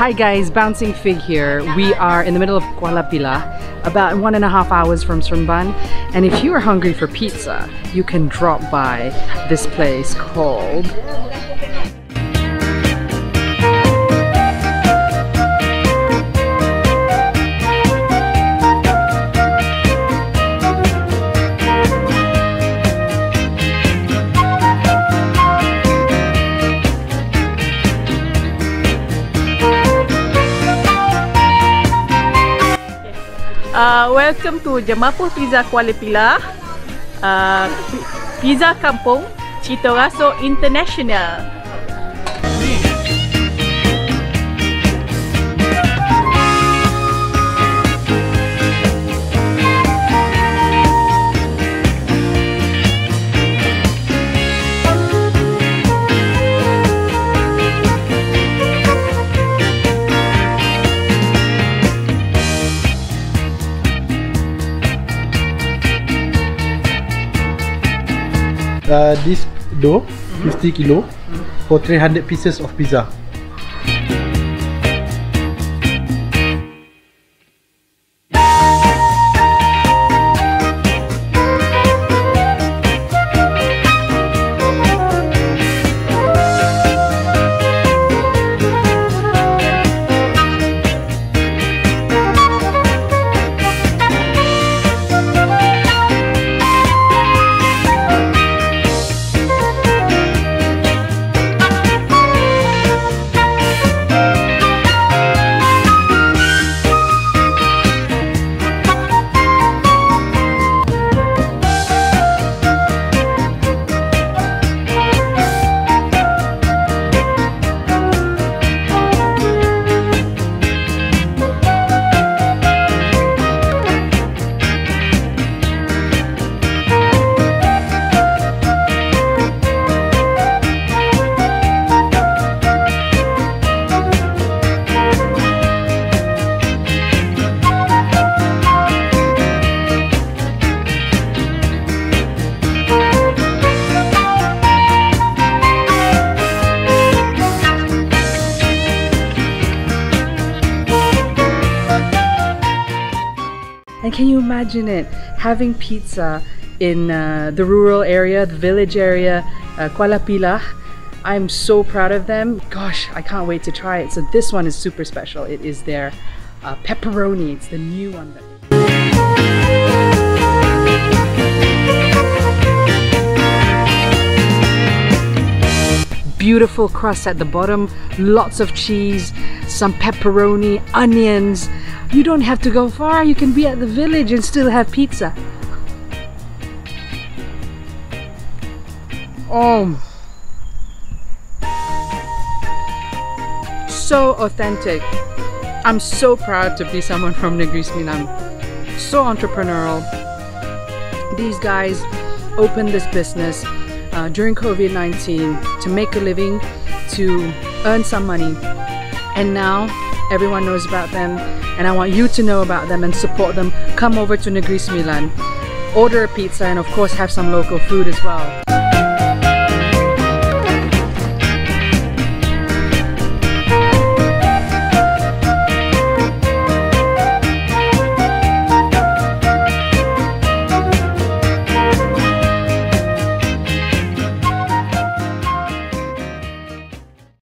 Hi guys, Bouncing Fig here. We are in the middle of Kuala Pilah, about 1.5 hours from Seremban. And if you are hungry for pizza, you can drop by this place called welcome to Jemapoh Pizza Kuala Pilah, Pizza Kampung, Cita Rasa International. This dough, 50 kilo for 300 pieces of pizza. And can you imagine it, having pizza in the rural area, the village area, Kuala Pilah. I'm so proud of them. Gosh, I can't wait to try it. So this one is super special. It is their pepperoni. It's the new one that beautiful crust at the bottom, lots of cheese, some pepperoni, onions. You don't have to go far, you can be at the village and still have pizza. Oh, so authentic. I'm so proud to be someone from Negeri Sembilan. So entrepreneurial. These guys opened this business during COVID-19 to make a living, to earn some money, and now everyone knows about them, and I want you to know about them and support them. Come over to Negeri Sembilan, order a pizza, and of course have some local food as well.